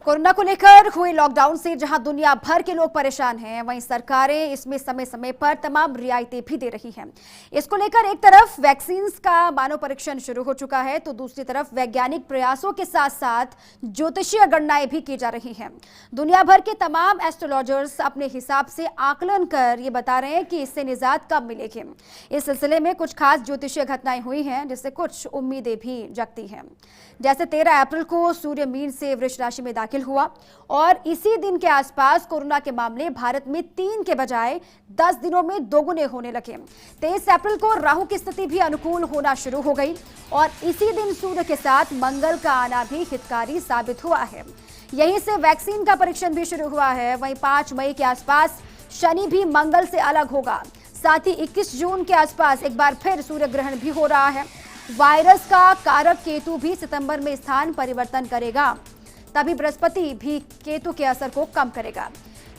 Corona को लेकर हुए लॉकडाउन से जहां दुनिया भर के लोग परेशान हैं, वहीं सरकारें इसमें समय समय पर तमाम रियायतें भी दे रही हैं। इसको लेकर एक तरफ वैक्सीन का मानव परीक्षण शुरू हो चुका है, तो दूसरी तरफ वैज्ञानिक प्रयासों के साथ साथ ज्योतिषीय गणनाएं भी की जा रही हैं। दुनिया भर के तमाम एस्ट्रोलॉजर्स अपने हिसाब से आकलन कर ये बता रहे हैं कि इससे निजात कब मिलेगी। इस सिलसिले में कुछ खास ज्योतिषीय घटनाएं हुई हैं, जिससे कुछ उम्मीदें भी जगती हैं। जैसे 13 अप्रैल को सूर्य मीन से वृष राशि में दाखिल हुआ और इसी दिन के आसपास कोरोना के मामले भारत में 3 के बजाय 10 दिनों में दोगुने होने लगे। 23 अप्रैल को राहु की स्थिति भी अनुकूल होना शुरू हो गई और इसी दिन सूर्य के साथ मंगल का आना भी हितकारी साबित हुआ है। यहीं से वैक्सीन का परीक्षण भी शुरू हुआ है। वहीं 5 मई के आसपास शनि भी मंगल से अलग होगा। साथ ही 21 जून के आसपास एक बार फिर सूर्य ग्रहण भी हो रहा है। वायरस का कारक केतु भी सितंबर में स्थान परिवर्तन करेगा, तभी बृहस्पति भी केतु के असर को कम करेगा।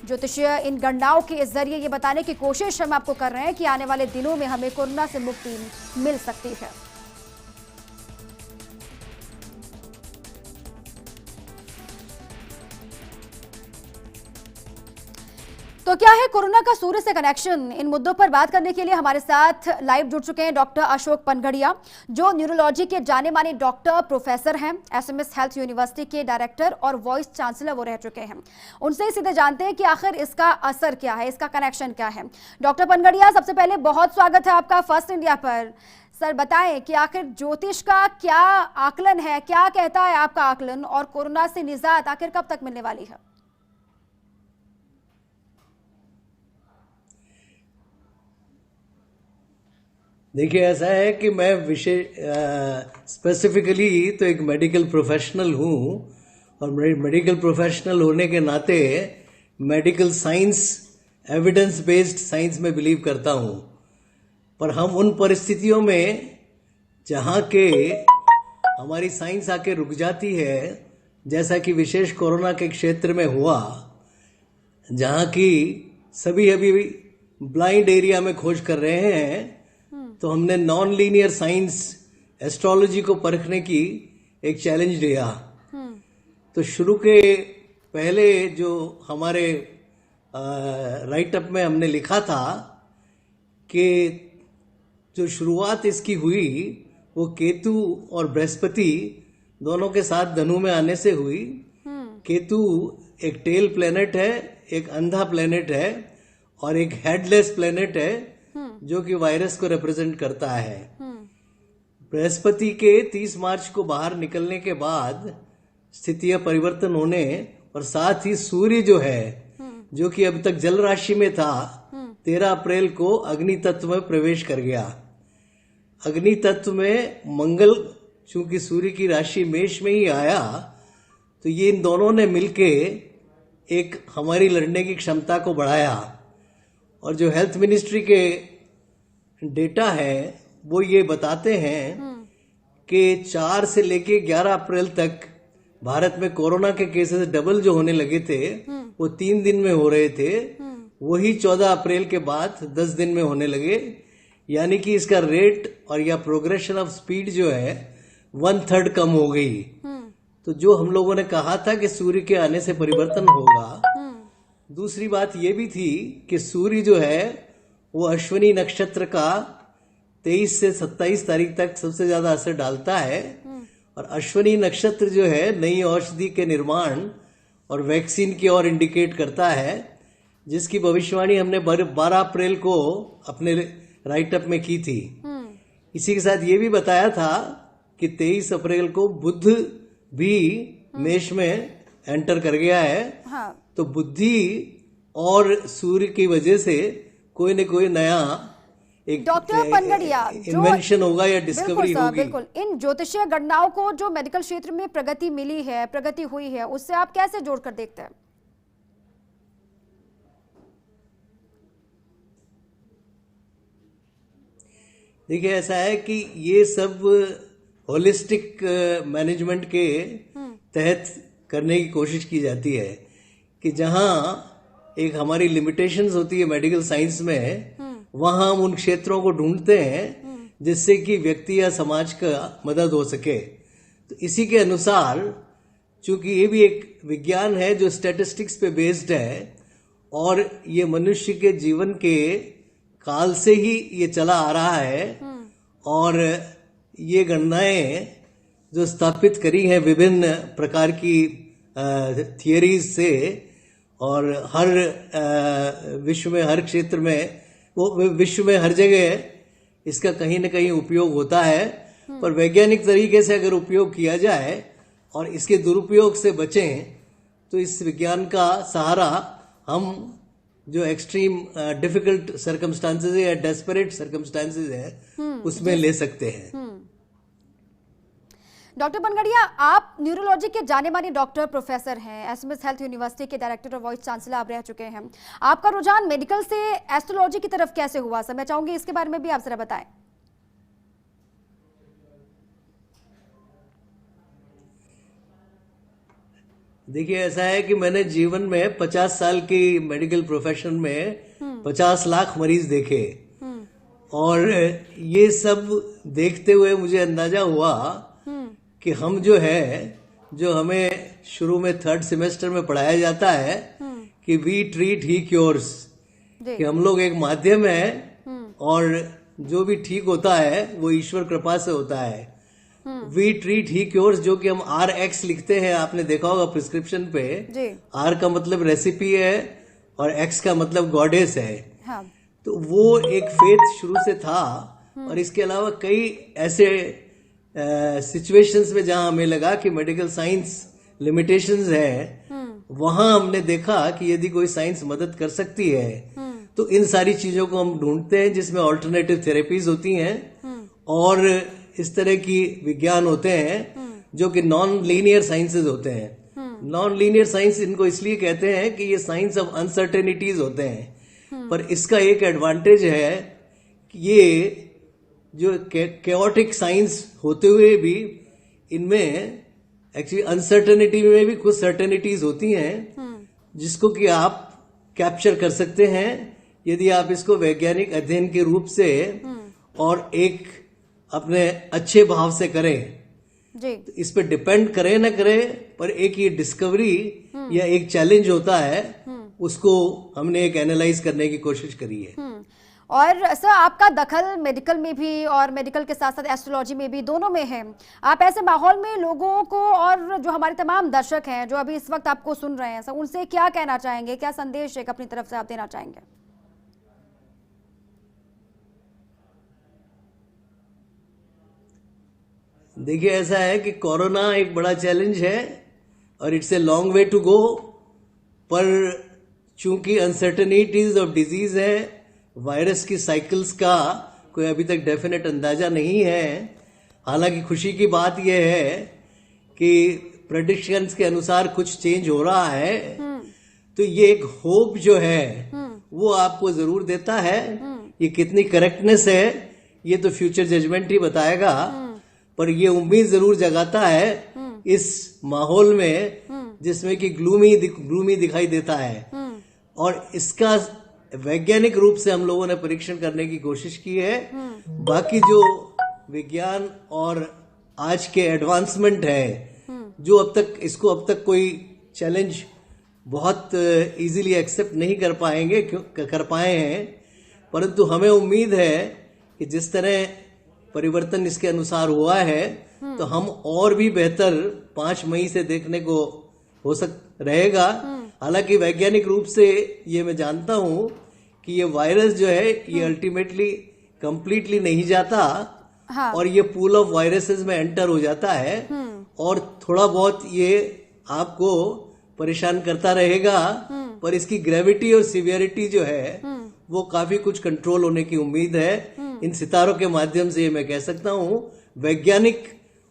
ज्योतिषीय इन गणनाओं के जरिए ये बताने की कोशिश हम आपको कर रहे हैं कि आने वाले दिनों में हमें कोरोना से मुक्ति मिल सकती है। तो क्या है कोरोना का सूर्य से कनेक्शन? इन मुद्दों पर बात करने के लिए हमारे साथ लाइव जुड़ चुके हैं डॉक्टर अशोक पनगड़िया, जो न्यूरोलॉजी के जाने माने डॉक्टर प्रोफेसर हैं, एसएमएस हेल्थ यूनिवर्सिटी के डायरेक्टर और वाइस चांसलर वो रह चुके हैं। उनसे ही सीधे जानते हैं कि आखिर इसका असर क्या है, इसका कनेक्शन क्या है। डॉक्टर पनगड़िया, सबसे पहले बहुत स्वागत है आपका फर्स्ट इंडिया पर। सर बताएं कि आखिर ज्योतिष का क्या आकलन है, क्या कहता है आपका आकलन, और कोरोना से निजात आखिर कब तक मिलने वाली है? देखिए, ऐसा है कि मैं विशेष स्पेसिफिकली तो एक मेडिकल प्रोफेशनल हूँ और मेडिकल प्रोफेशनल होने के नाते medical science, evidence based science में बिलीव करता हूँ। पर हम उन परिस्थितियों में जहाँ के हमारी साइंस आके रुक जाती है, जैसा कि विशेष कोरोना के क्षेत्र में हुआ, जहाँ की सभी अभी ब्लाइंड एरिया में खोज कर रहे हैं, तो हमने नॉन लीनियर साइंस एस्ट्रोलॉजी को परखने की एक चैलेंज लिया। तो शुरू के पहले जो हमारे राइटअप में हमने लिखा था कि जो शुरुआत इसकी हुई वो केतु और बृहस्पति दोनों के साथ धनु में आने से हुई। केतु एक टेल प्लेनेट है, एक अंधा प्लेनेट है और एक हेडलेस प्लेनेट है जो कि वायरस को रिप्रेजेंट करता है। बृहस्पति के 30 मार्च को बाहर निकलने के बाद स्थितियां परिवर्तन होने और साथ ही सूर्य जो है, जो कि अब तक जल राशि में था, 13 अप्रैल को अग्नि तत्व में प्रवेश कर गया। अग्नि तत्व में मंगल चूंकि सूर्य की राशि मेष में ही आया, तो ये इन दोनों ने मिलके एक हमारी लड़ने की क्षमता को बढ़ाया। और जो हेल्थ मिनिस्ट्री के डेटा है वो ये बताते हैं कि 4 से लेके 11 अप्रैल तक भारत में कोरोना के केसेस डबल जो होने लगे थे वो 3 दिन में हो रहे थे, वही 14 अप्रैल के बाद 10 दिन में होने लगे। यानी कि इसका रेट और या प्रोग्रेशन ऑफ स्पीड जो है 1/3 कम हो गई। तो जो हम लोगों ने कहा था कि सूर्य के आने से परिवर्तन होगा, दूसरी बात ये भी थी कि सूर्य जो है वो अश्विनी नक्षत्र का 23 से 27 तारीख तक सबसे ज्यादा असर डालता है। और अश्विनी नक्षत्र जो है नई औषधि के निर्माण और वैक्सीन की ओर इंडिकेट करता है, जिसकी भविष्यवाणी हमने 12 अप्रैल को अपने राइटअप में की थी। इसी के साथ ये भी बताया था कि 23 अप्रैल को बुध भी मेष में एंटर कर गया है। हाँ। तो बुद्धि और सूर्य की वजह से कोई न कोई नया एक डॉक्टर पनगड़िया इन्वेंशन होगा या डिस्कवरी होगी। बिल्कुल, इन ज्योतिषीय गणनाओं को जो मेडिकल क्षेत्र में प्रगति मिली है, प्रगति हुई है, उससे आप कैसे जोड़कर देखते हैं? देखिए, ऐसा है कि ये सब होलिस्टिक मैनेजमेंट के तहत करने की कोशिश की जाती है कि जहां एक हमारी लिमिटेशंस होती है मेडिकल साइंस में, वहां हम उन क्षेत्रों को ढूंढते हैं जिससे कि व्यक्ति या समाज का मदद हो सके। तो इसी के अनुसार, चूंकि ये भी एक विज्ञान है जो स्टैटिस्टिक्स पे बेस्ड है और ये मनुष्य के जीवन के काल से ही ये चला आ रहा है, और ये गणनाएं जो स्थापित करी हैं विभिन्न प्रकार की थियरीज से, और हर विश्व में, हर क्षेत्र में, वो विश्व में हर जगह इसका कहीं न कहीं उपयोग होता है। पर वैज्ञानिक तरीके से अगर उपयोग किया जाए और इसके दुरुपयोग से बचें, तो इस विज्ञान का सहारा हम जो एक्सट्रीम डिफिकल्ट सर्कमस्टांसेस है या डेस्परेट सर्कमस्टांसेस है उसमें ले सकते हैं। डॉक्टर बनगड़िया, आप न्यूरोलॉजी के जाने माने डॉक्टर प्रोफेसर हैं, एसएमएस हेल्थ यूनिवर्सिटी के डायरेक्टर और वाइस चांसलर आप रह चुके हैं। आपका रुझान मेडिकल से एस्ट्रोलॉजी की तरफ कैसे हुआ सर? मैं चाहूंगी इसके बारे में भी आप जरा बताएं। देखिए, ऐसा है कि मैंने जीवन में 50 साल की मेडिकल प्रोफेशन में 50 लाख मरीज देखे, और ये सब देखते हुए मुझे अंदाजा हुआ कि हम जो है, जो हमें शुरू में 3rd सेमेस्टर में पढ़ाया जाता है कि वी ट्रीट ही क्योर्स, कि हम लोग एक माध्यम है और जो भी ठीक होता है वो ईश्वर कृपा से होता है। वी ट्रीट ही क्योर्स, जो कि हम RX लिखते हैं, आपने देखा होगा प्रिस्क्रिप्शन पे। R का मतलब रेसिपी है और X का मतलब गॉडेस है। हाँ। तो वो एक फेथ शुरू से था, और इसके अलावा कई ऐसे सिचुएशंस में जहां हमें लगा कि मेडिकल साइंस लिमिटेशंस है, वहां हमने देखा कि यदि कोई साइंस मदद कर सकती है तो इन सारी चीजों को हम ढूंढते हैं, जिसमें ऑल्टरनेटिव थेरेपीज होती हैं और इस तरह की विज्ञान होते हैं जो कि नॉन लीनियर साइंसेज होते हैं। नॉन लीनियर साइंस इनको इसलिए कहते हैं कि ये साइंस ऑफ अनसर्टेनिटीज होते हैं, पर इसका एक एडवांटेज है कि ये जो केओटिक साइंस होते हुए भी इनमें एक्चुअली अनसर्टेनिटी में भी कुछ सर्टेनिटीज होती हैं, जिसको कि आप कैप्चर कर सकते हैं यदि आप इसको वैज्ञानिक अध्ययन के रूप से और एक अपने अच्छे भाव से करें। जी। तो इस पे डिपेंड करे न करे, पर एक ये डिस्कवरी या एक चैलेंज होता है, उसको हमने एक एनालाइज करने की कोशिश करी है। और सर, आपका दखल मेडिकल में भी और मेडिकल के साथ साथ एस्ट्रोलॉजी में भी, दोनों में है। आप ऐसे माहौल में लोगों को, और जो हमारे तमाम दर्शक हैं जो अभी इस वक्त आपको सुन रहे हैं सर, उनसे क्या कहना चाहेंगे, क्या संदेश एक अपनी तरफ से आप देना चाहेंगे? देखिए, ऐसा है कि कोरोना एक बड़ा चैलेंज है और it's a long way to go, पर चूंकि अनसर्टेनिटीज ऑफ डिजीज है, वायरस की साइकिल्स का कोई अभी तक डेफिनेट अंदाजा नहीं है। हालांकि खुशी की बात यह है कि प्रेडिक्शंस के अनुसार कुछ चेंज हो रहा है, तो ये एक होप जो है वो आपको जरूर देता है। ये कितनी करेक्टनेस है ये तो फ्यूचर जजमेंट ही बताएगा, पर ये उम्मीद जरूर जगाता है इस माहौल में जिसमें कि ग्लूमी दिखाई देता है। और इसका वैज्ञानिक रूप से हम लोगों ने परीक्षण करने की कोशिश की है। बाकी जो विज्ञान और आज के एडवांसमेंट है, जो अब तक कोई चैलेंज बहुत इजीली एक्सेप्ट नहीं कर पाए हैं, परंतु हमें उम्मीद है कि जिस तरह परिवर्तन इसके अनुसार हुआ है, तो हम और भी बेहतर 5 मई से देखने को रहेगा। हालांकि वैज्ञानिक रूप से ये मैं जानता हूं कि ये वायरस जो है ये अल्टीमेटली कंप्लीटली नहीं जाता। हाँ। और ये पूल ऑफ वायरसेस में एंटर हो जाता है और थोड़ा बहुत ये आपको परेशान करता रहेगा, पर इसकी ग्रेविटी और सिवियरिटी जो है वो काफी कुछ कंट्रोल होने की उम्मीद है। इन सितारों के माध्यम से ये मैं कह सकता हूँ। वैज्ञानिक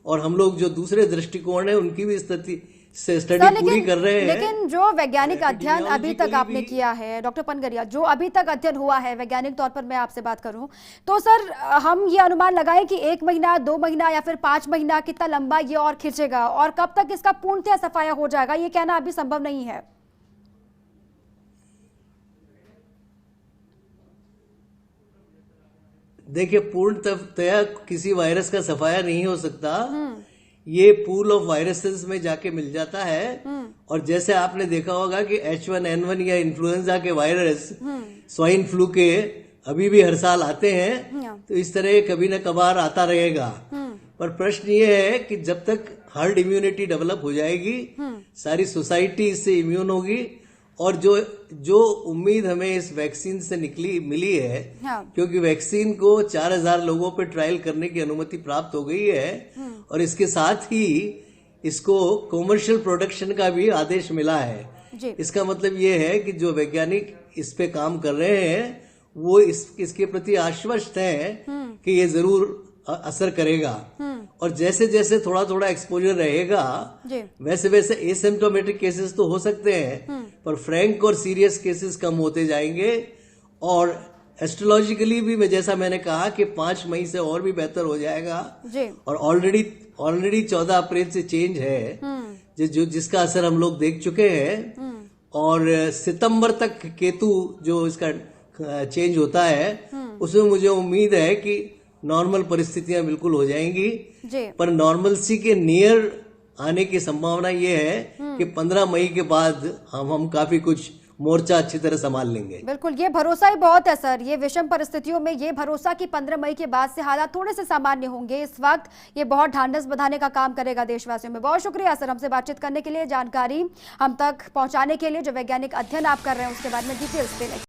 और हम लोग जो दूसरे दृष्टिकोण है उनकी भी स्थिति से स्टडी पूरी कर रहे हैं। लेकिन जो वैज्ञानिक अध्ययन अभी तक आपने किया है डॉक्टर पनगरिया, जो अभी तक अध्ययन हुआ है वैज्ञानिक तौर पर, मैं आपसे बात करूं तो सर, हम ये अनुमान लगाएं कि 1 महीना, 2 महीना या फिर 5 महीना, कितना लंबा ये और खिंचेगा और कब तक इसका पूर्णतः सफाया हो जाएगा, ये कहना अभी संभव नहीं है। देखिए पूर्णतया किसी वायरस का सफाया नहीं हो सकता। ये पूल ऑफ वायरसेस में जाके मिल जाता है। और जैसे आपने देखा होगा कि H1N1 या इन्फ्लुएंजा के वायरस स्वाइन फ्लू के अभी भी हर साल आते हैं, तो इस तरह कभी न कभार आता रहेगा। पर प्रश्न ये है कि जब तक हर्ड इम्यूनिटी डेवलप हो जाएगी, सारी सोसाइटी इससे इम्यून होगी, और जो उम्मीद हमें इस वैक्सीन से मिली है, क्योंकि वैक्सीन को 4000 लोगों पर ट्रायल करने की अनुमति प्राप्त हो गई है, और इसके साथ ही इसको कमर्शियल प्रोडक्शन का भी आदेश मिला है। इसका मतलब ये है कि जो वैज्ञानिक इस पे काम कर रहे हैं वो इसके प्रति आश्वस्त हैं कि ये जरूर असर करेगा। और जैसे जैसे थोड़ा थोड़ा एक्सपोजर रहेगा, वैसे वैसे एसिम्प्टोमेटिक केसेस तो हो सकते हैं, पर फ्रैंक और सीरियस केसेस कम होते जाएंगे। और एस्ट्रोलॉजिकली भी जैसा मैंने कहा कि 5 मई से और भी बेहतर हो जाएगा। और ऑलरेडी 14 अप्रैल से चेंज है, जिसका असर हम लोग देख चुके हैं। और सितंबर तक केतु जो इसका चेंज होता है, उसमें मुझे उम्मीद है कि नॉर्मल परिस्थितियां बिल्कुल हो जाएंगी। पर नॉर्मलसी के नियर आने की संभावना ये है कि 15 मई के बाद हम काफी कुछ मोर्चा अच्छी तरह संभाल लेंगे। बिल्कुल, ये भरोसा ही बहुत है सर। ये विषम परिस्थितियों में ये भरोसा कि 15 मई के बाद से हालात थोड़े से सामान्य होंगे, इस वक्त ये बहुत ढांढस बंधाने का काम करेगा देशवासियों में। बहुत शुक्रिया सर हमसे बातचीत करने के लिए, जानकारी हम तक पहुंचाने के लिए। जो वैज्ञानिक अध्ययन आप कर रहे हैं उसके बारे में डिटेल्स देने